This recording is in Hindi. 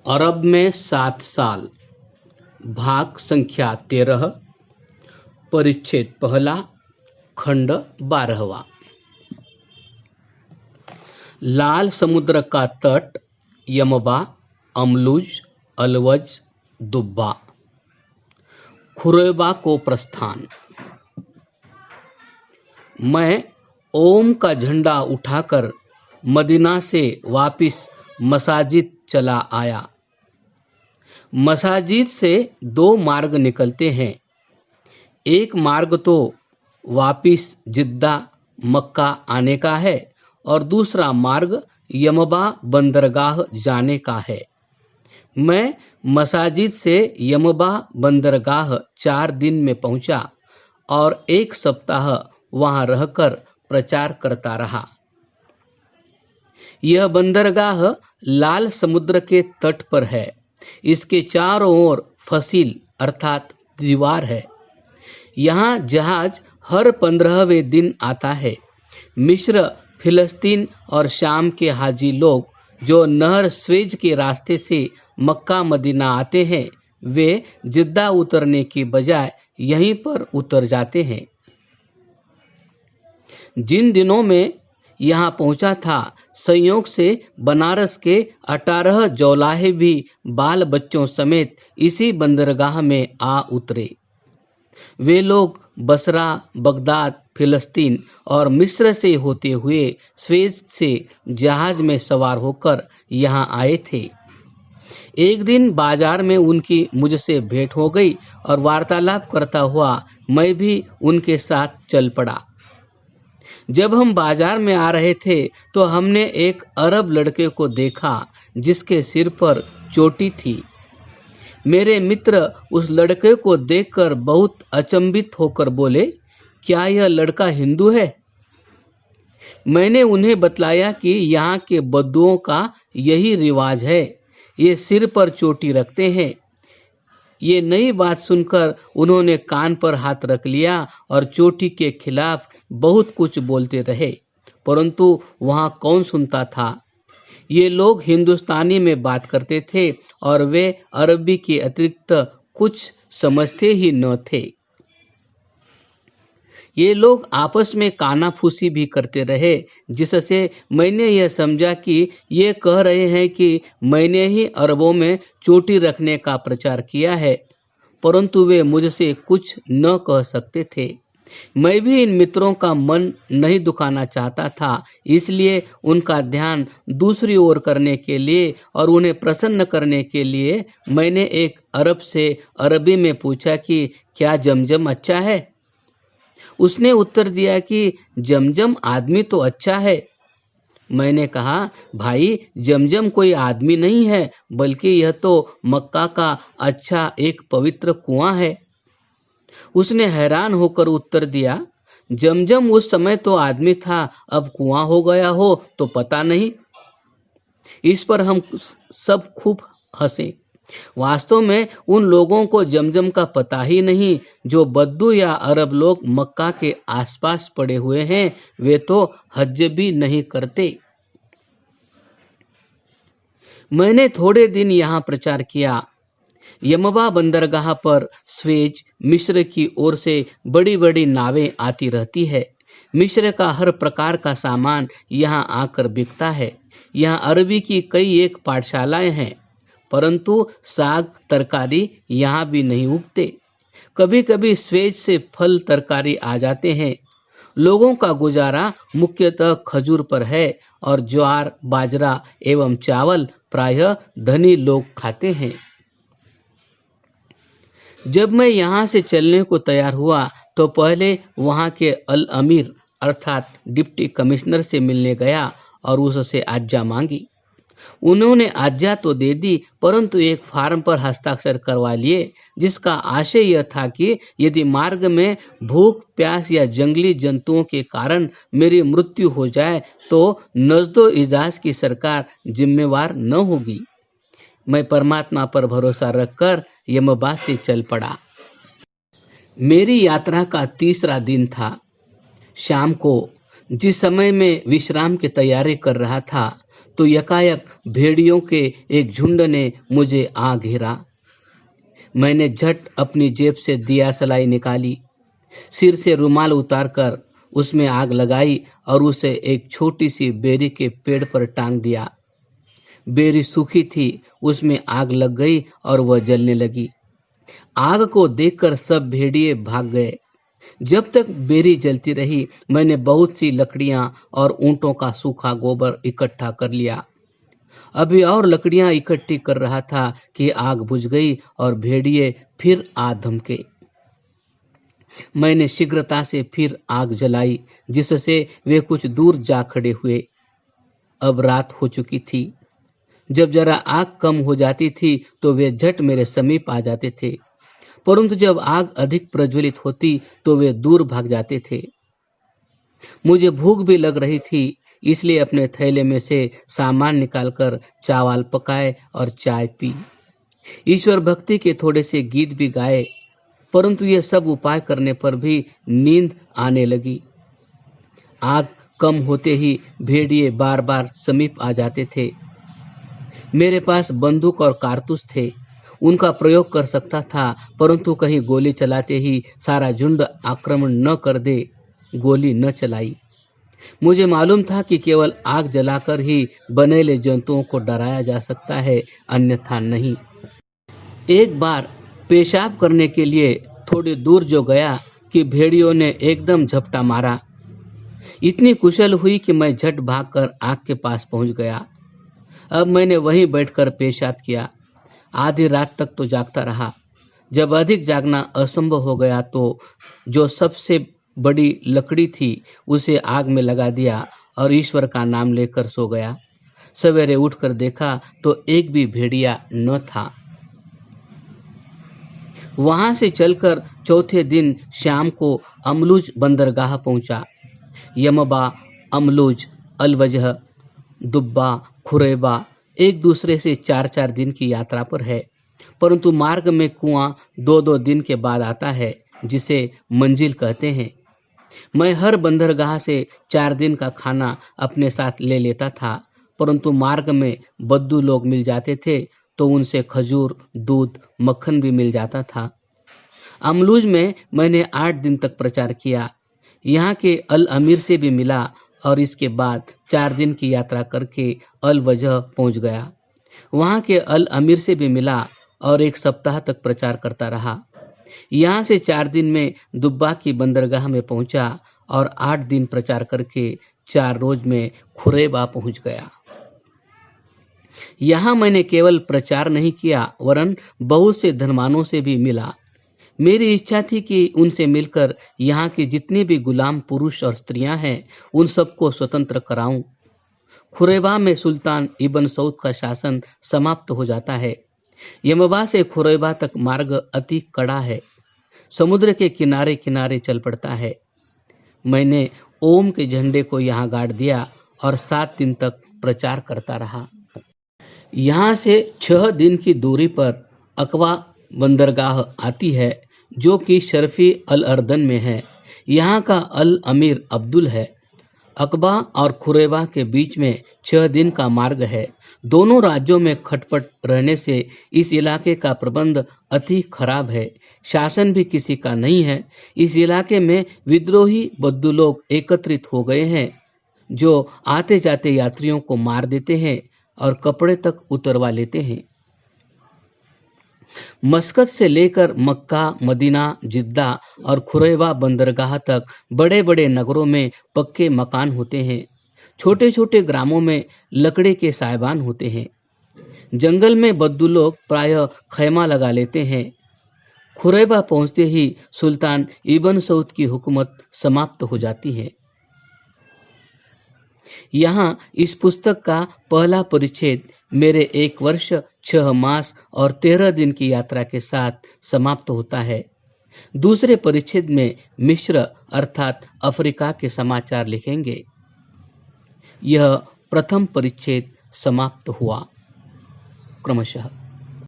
अरब में 7 साल, भाग संख्या 13, परिच्छेद पहला, खंड 12वां। लाल समुद्र का तट, यमबा, अमलुज, अलवज, दुब्बा। खुरैबा को प्रस्थान। मैं ओम का झंडा उठाकर मदीना से वापिस मसाजिद चला आया। मसाजिद से 2 मार्ग निकलते हैं। एक मार्ग तो वापिस जिद्दा मक्का आने का है और दूसरा मार्ग यमबा बंदरगाह जाने का है। मैं मसाजिद से यमबा बंदरगाह 4 दिन में पहुंचा और 1 सप्ताह वहां रहकर प्रचार करता रहा। यह बंदरगाह लाल समुद्र के तट पर है। इसके चारों ओर फसील अर्थात दीवार है। यहाँ जहाज हर 15वें दिन आता है। मिस्र, फिलिस्तीन और शाम के हाजी लोग जो नहर स्वेज के रास्ते से मक्का मदीना आते हैं, वे जिद्दा उतरने की बजाय यहीं पर उतर जाते हैं। जिन दिनों में यहाँ पहुंचा था, संयोग से बनारस के 18 जौलाहे भी बाल बच्चों समेत इसी बंदरगाह में आ उतरे। वे लोग बसरा, बगदाद, फिलिस्तीन और मिस्र से होते हुए स्वेज से जहाज में सवार होकर यहाँ आए थे। एक दिन बाजार में उनकी मुझसे भेंट हो गई और वार्तालाप करता हुआ मैं भी उनके साथ चल पड़ा। जब हम बाजार में आ रहे थे तो हमने एक अरब लड़के को देखा जिसके सिर पर चोटी थी। मेरे मित्र उस लड़के को देखकर बहुत अचंभित होकर बोले, क्या यह लड़का हिंदू है? मैंने उन्हें बतलाया कि यहाँ के बद्दुओं का यही रिवाज है, ये सिर पर चोटी रखते हैं। ये नई बात सुनकर उन्होंने कान पर हाथ रख लिया और चोटी के खिलाफ बहुत कुछ बोलते रहे, परंतु वहाँ कौन सुनता था। ये लोग हिंदुस्तानी में बात करते थे और वे अरबी के अतिरिक्त कुछ समझते ही न थे। ये लोग आपस में कानाफूसी भी करते रहे, जिससे मैंने यह समझा कि ये कह रहे हैं कि मैंने ही अरबों में चोटी रखने का प्रचार किया है, परंतु वे मुझसे कुछ न कह सकते थे। मैं भी इन मित्रों का मन नहीं दुखाना चाहता था, इसलिए उनका ध्यान दूसरी ओर करने के लिए और उन्हें प्रसन्न करने के लिए मैंने एक अरब से अरबी में पूछा कि क्या जमजम अच्छा है? उसने उत्तर दिया कि जमजम आदमी तो अच्छा है। मैंने कहा, भाई जमजम कोई आदमी नहीं है, बल्कि यह तो मक्का का अच्छा एक पवित्र कुआं है। उसने हैरान होकर उत्तर दिया, जमजम उस समय तो आदमी था, अब कुआं हो गया हो तो पता नहीं। इस पर हम सब खूब हंसे। वास्तव में उन लोगों को जमजम का पता ही नहीं। जो बद्दू या अरब लोग मक्का के आसपास पड़े हुए हैं, वे तो हज भी नहीं करते। मैंने थोड़े दिन यहाँ प्रचार किया। यमबा बंदरगाह पर स्वेज, मिस्र की ओर से बड़ी बड़ी नावें आती रहती है। मिस्र का हर प्रकार का सामान यहाँ आकर बिकता है। यहाँ अरबी की कई एक पाठशालाएं हैं, परंतु साग तरकारी यहाँ भी नहीं उगते। कभी कभी स्वेज से फल तरकारी आ जाते हैं। लोगों का गुजारा मुख्यतः खजूर पर है और ज्वार, बाजरा एवं चावल प्रायः धनी लोग खाते हैं। जब मैं यहाँ से चलने को तैयार हुआ तो पहले वहाँ के अल अमीर अर्थात डिप्टी कमिश्नर से मिलने गया और उससे आज्ञा मांगी। उन्होंने आज्ञा तो दे दी, परंतु एक फार्म पर हस्ताक्षर करवा लिए, जिसका आशय यह था कि यदि मार्ग में भूख, प्यास या जंगली जंतुओं के कारण मेरी मृत्यु हो जाए तो नजदो इजाज की सरकार जिम्मेवार न होगी। मैं परमात्मा पर भरोसा रखकर यमबा से चल पड़ा। मेरी यात्रा का 3रा दिन था। शाम को जिस समय मैं विश्राम की तैयारी कर रहा था तो यकायक भेड़ियों के एक झुंड ने मुझे आ घेरा। मैंने झट अपनी जेब से दिया सलाई निकाली, सिर से रुमाल उतारकर उसमें आग लगाई और उसे एक छोटी सी बेरी के पेड़ पर टांग दिया। बेरी सूखी थी, उसमें आग लग गई और वह जलने लगी। आग को देखकर सब भेड़िए भाग गए। जब तक बेरी जलती रही, मैंने बहुत सी लकड़ियां और ऊंटों का सूखा गोबर इकट्ठा कर लिया। अभी और लकड़ियां इकट्ठी कर रहा था कि आग बुझ गई और भेड़िए फिर आ धमके। मैंने शीघ्रता से फिर आग जलाई, जिससे वे कुछ दूर जा खड़े हुए। अब रात हो चुकी थी। जब जरा आग कम हो जाती थी तो वे झट मेरे समीप आ जाते थे, परंतु जब आग अधिक प्रज्वलित होती तो वे दूर भाग जाते थे। मुझे भूख भी लग रही थी, इसलिए अपने थैले में से सामान निकालकर चावल पकाए और चाय पी। ईश्वर भक्ति के थोड़े से गीत भी गाए, परंतु ये सब उपाय करने पर भी नींद आने लगी। आग कम होते ही भेड़िए बार बार समीप आ जाते थे। मेरे पास बंदूक और कारतूस थे, उनका प्रयोग कर सकता था, परंतु कहीं गोली चलाते ही सारा झुंड आक्रमण न कर दे, गोली न चलाई। मुझे मालूम था कि केवल आग जलाकर ही बनेले जंतुओं को डराया जा सकता है, अन्यथा नहीं। एक बार पेशाब करने के लिए थोड़ी दूर जो गया कि भेड़ियों ने एकदम झपटा मारा। इतनी कुशल हुई कि मैं झट भागकर आग के पास पहुंच गया। अब मैंने वहीं बैठकर पेशाब किया। आधी रात तक तो जागता रहा। जब अधिक जागना असंभव हो गया तो जो सबसे बड़ी लकड़ी थी उसे आग में लगा दिया और ईश्वर का नाम लेकर सो गया। सवेरे उठकर देखा तो एक भी भेड़िया न था। वहां से चलकर चौथे दिन शाम को अमलूज बंदरगाह पहुंचा। यमबा, अमलूज, अलवजह, दुब्बा, खुरैबा एक दूसरे से 4-4 दिन की यात्रा पर है, परंतु मार्ग में कुआं 2-2 दिन के बाद आता है, जिसे मंजिल कहते हैं। मैं हर बंदरगाह से 4 दिन का खाना अपने साथ ले लेता था, परंतु मार्ग में बद्दू लोग मिल जाते थे तो उनसे खजूर, दूध, मक्खन भी मिल जाता था। अमलूज में मैंने 8 दिन तक प्रचार किया। यहाँ के अल अमीर से भी मिला और इसके बाद 4 दिन की यात्रा करके अल वजह पहुँच गया। वहाँ के अल अमीर से भी मिला और 1 सप्ताह तक प्रचार करता रहा। यहाँ से 4 दिन में दुब्बा की बंदरगाह में पहुंचा और 8 दिन प्रचार करके 4 रोज में खुरैबा पहुंच गया। यहाँ मैंने केवल प्रचार नहीं किया, वरन बहुत से धनवानों से भी मिला। मेरी इच्छा थी कि उनसे मिलकर यहाँ के जितने भी गुलाम पुरुष और स्त्रियां हैं उन सबको स्वतंत्र कराऊं। खुरैबा में सुल्तान इब्न सऊद का शासन समाप्त हो जाता है। यमबा से खुरैबा तक मार्ग अति कड़ा है, समुद्र के किनारे किनारे चल पड़ता है। मैंने ओम के झंडे को यहाँ गाड़ दिया और 7 दिन तक प्रचार करता रहा। यहाँ से 6 दिन की दूरी पर अकवा बंदरगाह आती है, जो कि शर्फी अल अर्दन में है। यहाँ का अल अमीर अब्दुल है। अकबा और खुरैबा के बीच में 6 दिन का मार्ग है। दोनों राज्यों में खटपट रहने से इस इलाके का प्रबंध अति खराब है। शासन भी किसी का नहीं है। इस इलाके में विद्रोही बद्दू लोग एकत्रित हो गए हैं, जो आते जाते यात्रियों को मार देते हैं और कपड़े तक उतरवा लेते हैं। मस्कत से लेकर मक्का, मदीना, जिद्दा और खुरैबा बंदरगाह तक बड़े बड़े नगरों में पक्के मकान होते हैं। छोटे छोटे ग्रामों में लकड़े के साइबान होते हैं। जंगल में बद्दू लोग प्रायः खैमा लगा लेते हैं। खुरैबा पहुंचते ही सुल्तान इब्न सऊद की हुकूमत समाप्त हो जाती है। यहाँ इस पुस्तक का पहला परिच्छेद मेरे 1 वर्ष 6 मास और 13 दिन की यात्रा के साथ समाप्त होता है। दूसरे परिच्छेद में मिस्र अर्थात अफ्रीका के समाचार लिखेंगे। यह प्रथम परिच्छेद समाप्त हुआ क्रमशः।